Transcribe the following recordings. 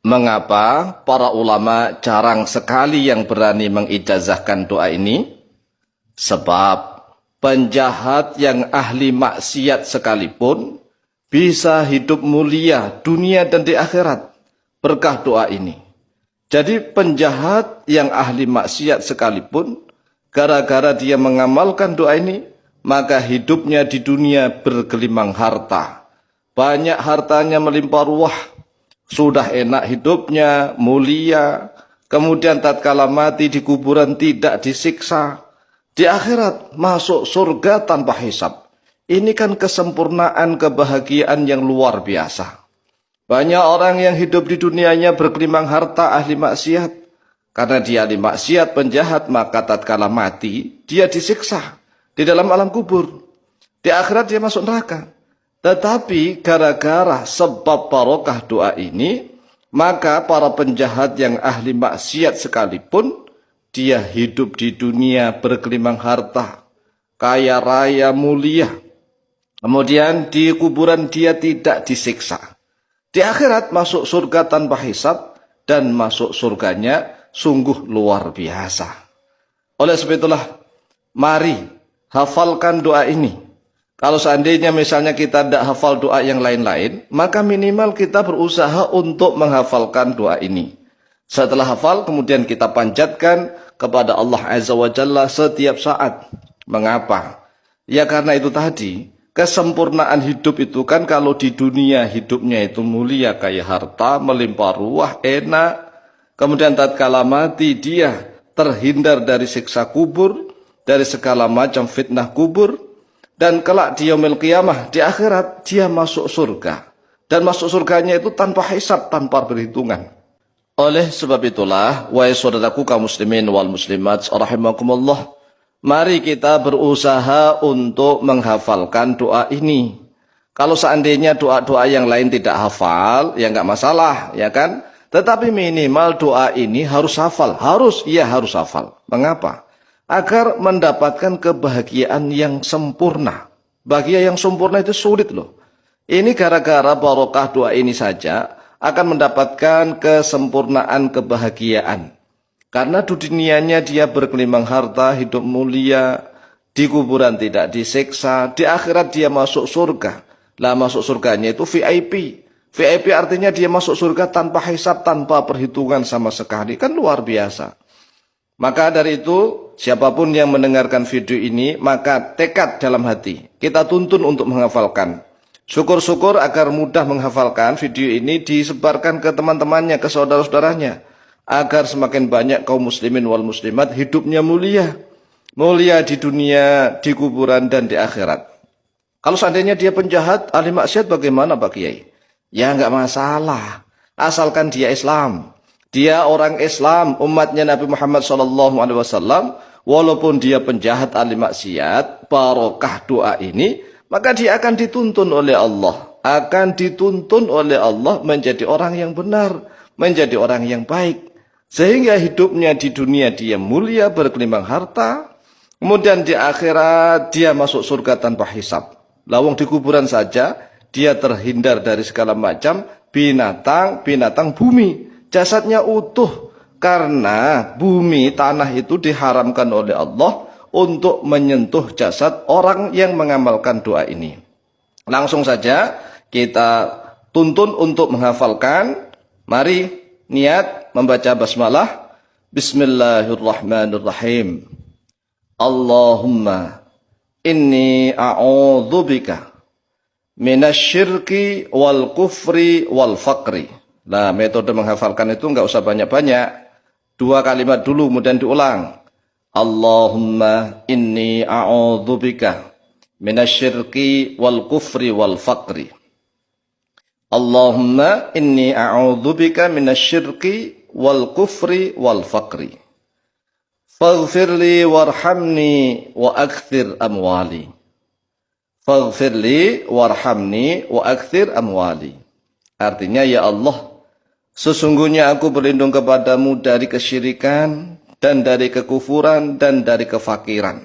Mengapa para ulama jarang sekali yang berani mengijazahkan doa ini? Sebab penjahat yang ahli maksiat sekalipun bisa hidup mulia dunia dan di akhirat berkah doa ini. Jadi penjahat yang ahli maksiat sekalipun, gara-gara dia mengamalkan doa ini, maka hidupnya di dunia bergelimang harta. Banyak hartanya melimpah ruah. Sudah enak hidupnya, mulia. Kemudian tatkala mati di kuburan tidak disiksa. Di akhirat masuk surga tanpa hisab. Ini kan kesempurnaan kebahagiaan yang luar biasa. Banyak orang yang hidup di dunianya bergelimang harta ahli maksiat. Karena dia ahli maksiat, penjahat, maka tatkala mati, dia disiksa di dalam alam kubur. Di akhirat dia masuk neraka. Tetapi gara-gara sebab barokah doa ini, maka para penjahat yang ahli maksiat sekalipun, dia hidup di dunia bergelimang harta, kaya raya mulia. Kemudian di kuburan dia tidak disiksa. Di akhirat masuk surga tanpa hisab, dan masuk surganya sungguh luar biasa. Oleh sebab itulah, mari hafalkan doa ini. Kalau seandainya misalnya kita tidak hafal doa yang lain-lain, maka minimal kita berusaha untuk menghafalkan doa ini. Setelah hafal, kemudian kita panjatkan kepada Allah Azza wa Jalla setiap saat. Mengapa? Ya karena itu tadi, kesempurnaan hidup itu kan kalau di dunia hidupnya itu mulia, kaya harta, melimpah ruah, enak. Kemudian tatkala mati dia terhindar dari siksa kubur, dari segala macam fitnah kubur. Dan kelak di yaumil qiyamah, di akhirat, dia masuk surga. Dan masuk surganya itu tanpa hisab, tanpa perhitungan. Oleh sebab itulah, wahai saudaraku kaum muslimin wal muslimat, rahimakumullah, mari kita berusaha untuk menghafalkan doa ini. Kalau seandainya doa-doa yang lain tidak hafal, ya nggak masalah, ya kan? Tetapi minimal doa ini harus hafal. Harus hafal. Mengapa? Agar mendapatkan kebahagiaan yang sempurna. Bahagia yang sempurna itu sulit loh. Ini gara-gara barokah doa ini saja akan mendapatkan kesempurnaan kebahagiaan. Karena di dunianya dia bergelimang harta, hidup mulia, di kuburan tidak disiksa, di akhirat dia masuk surga. Lah masuk surganya itu VIP. VIP artinya dia masuk surga tanpa hisab, tanpa perhitungan sama sekali. Kan luar biasa. Maka dari itu, siapapun yang mendengarkan video ini, maka tekad dalam hati. Kita tuntun untuk menghafalkan. Syukur-syukur agar mudah menghafalkan video ini disebarkan ke teman-temannya, ke saudara-saudaranya. Agar semakin banyak kaum muslimin wal muslimat hidupnya mulia. Mulia di dunia, di kuburan, dan di akhirat. Kalau seandainya dia penjahat, ahli maksiat bagaimana Pak Kiai? Ya nggak masalah. Asalkan dia Islam. Dia orang Islam, umatnya Nabi Muhammad SAW, walaupun dia penjahat ahli maksiat, barokah doa ini, maka dia akan dituntun oleh Allah. Akan dituntun oleh Allah menjadi orang yang benar, menjadi orang yang baik. Sehingga hidupnya di dunia dia mulia, bergelimang harta, kemudian di akhirat dia masuk surga tanpa hisab. Lawang di kuburan saja, dia terhindar dari segala macam binatang bumi. Jasadnya utuh karena bumi tanah itu diharamkan oleh Allah untuk menyentuh jasad orang yang mengamalkan doa ini. Langsung saja kita tuntun untuk menghafalkan. Mari niat membaca basmalah. Bismillahirrahmanirrahim. Allahumma inni a'udzubika minasyirki wal kufri wal faqri. Nah, metode menghafalkan itu enggak usah banyak-banyak. 2 kalimat dulu, kemudian diulang. Allahumma inni a'udzubika minasyirki wal kufri wal faqri. Allahumma inni a'udzubika minasyirki wal kufri wal faqri. Faghfirli warhamni wa akthir amwali. Faghfirli warhamni wa akthir amwali. Artinya, ya Allah, sesungguhnya aku berlindung kepadamu dari kesyirikan, dan dari kekufuran, dan dari kefakiran.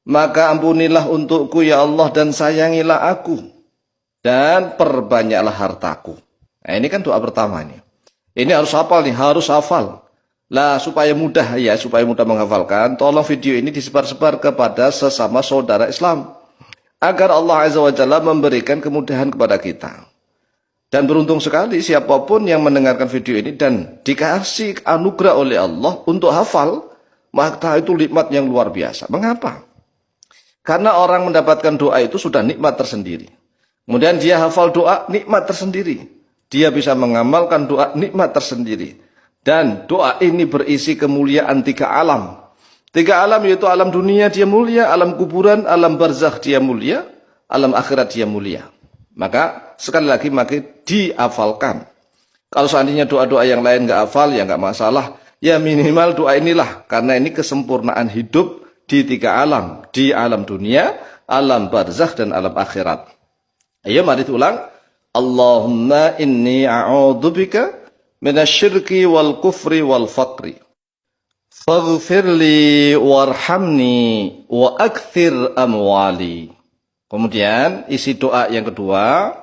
Maka ampunilah untukku ya Allah, dan sayangilah aku, dan perbanyaklah hartaku. Nah, ini kan doa pertama ini. Ini harus hafal nih, harus hafal. Lah supaya mudah ya, supaya mudah menghafalkan, tolong video ini disebar-sebar kepada sesama saudara Islam. Agar Allah Azza wa Jalla memberikan kemudahan kepada kita. Dan beruntung sekali siapapun yang mendengarkan video ini dan dikasih anugerah oleh Allah untuk hafal, maka itu nikmat yang luar biasa. Mengapa? Karena orang mendapatkan doa itu sudah nikmat tersendiri. Kemudian dia hafal doa, nikmat tersendiri. Dia bisa mengamalkan doa, nikmat tersendiri. Dan doa ini berisi kemuliaan 3 alam. 3 alam yaitu alam dunia dia mulia, alam kuburan, alam barzakh dia mulia, alam akhirat dia mulia. Maka sekali lagi maka dihafalkan. Kalau seandainya doa-doa yang lain nggak hafal ya nggak masalah. Ya minimal doa inilah. Karena ini kesempurnaan hidup di 3 alam. Di alam dunia, alam barzakh dan alam akhirat. Ayo mari ulang. Allahumma inni a'udzubika minasyirki wal kufri wal faqri. Faghfirli warhamni wa akthir amwali. Kemudian isi doa yang kedua.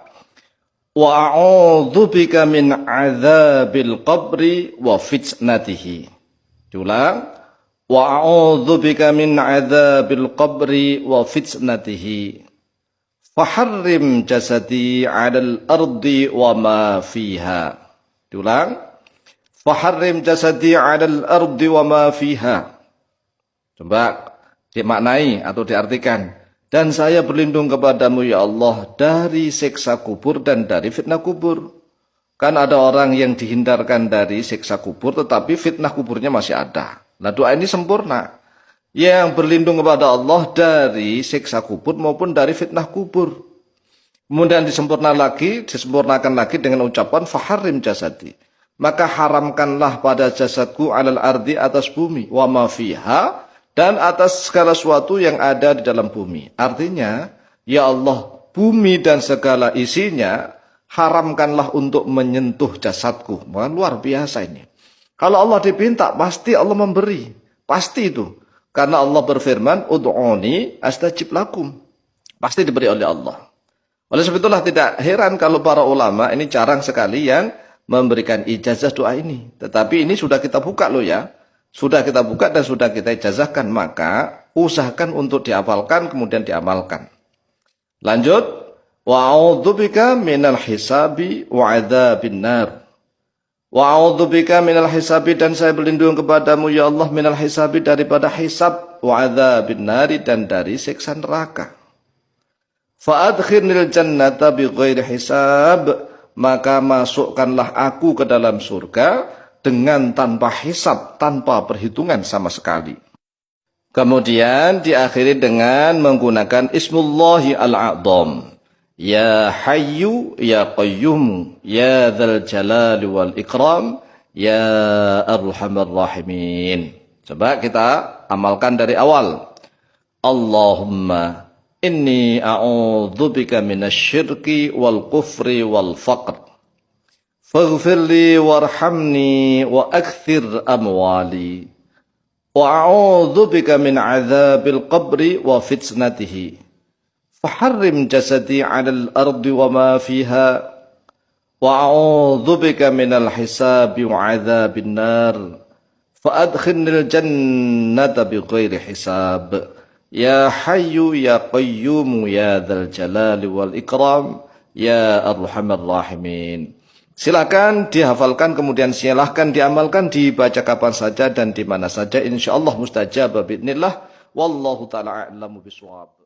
Wa a'udzubika min adzabil qabri wa fitnatihi. Diulang. Wa a'udzubika min adzabil qabri wa fitnatihi. Faharrim jasadi 'alal ardi wa ma fiha. Diulang. Faharrim jasadi 'alal ardi wa ma fiha. Coba dimaknai atau diartikan. Dan saya berlindung kepadamu ya Allah dari siksa kubur dan dari fitnah kubur. Kan ada orang yang dihindarkan dari siksa kubur tetapi fitnah kuburnya masih ada. Nah doa ini sempurna. Yang berlindung kepada Allah dari siksa kubur maupun dari fitnah kubur. Kemudian disempurnakan lagi dengan ucapan faharrim jasadi. Maka haramkanlah pada jasadku alal ardi atas bumi. Wa ma fiha dan atas segala sesuatu yang ada di dalam bumi. Artinya, ya Allah, bumi dan segala isinya haramkanlah untuk menyentuh jasadku. Wah, luar biasa ini. Kalau Allah dipinta, pasti Allah memberi. Pasti itu. Karena Allah berfirman, ud'uni astajib lakum. Pasti diberi oleh Allah. Oleh sebab itulah tidak heran kalau para ulama ini jarang sekali yang memberikan ijazah doa ini. Tetapi ini sudah kita buka loh ya. Sudah kita buka dan sudah kita ijazahkan. Maka usahakan untuk dihafalkan kemudian diamalkan. Lanjut. Wa'udzubika minal hisabi wa'adzabin nar. Wa'udzubika minal hisabi dan saya berlindung kepadamu ya Allah minal hisabi daripada hisab wa'adzabin nari dan dari siksa neraka. Fa'adkhirnil jannata bighairi hisab maka masukkanlah aku ke dalam surga dengan tanpa hisab, tanpa perhitungan sama sekali. Kemudian diakhiri dengan menggunakan ismullahi al-a'zam. Ya Hayyu ya Qayyum ya Dzal Jalali wal Ikram ya Arhamar Rahimin. Coba kita amalkan dari awal. Allahumma inni a'udzubika minasyirki wal kufri wal faqr. Faghfirli warhamni wa akthir amwali. Wa a'udzubika min adzabil qabri wa fitnatihi. Faharrim jasadi 'alal ardi wa ma fiha wa a'udzu bika minal hisabi wa 'adzabin nar fa adkhilnil jannata bighairi hisab ya hayyu ya qayyum ya dzal jalali wal ikram ya arhamar rahimin. Silakan dihafalkan kemudian silahkan diamalkan, dibaca kapan saja dan di mana saja, insyaallah mustajab باذنillah. Wallahu taala a'lamu bishawab.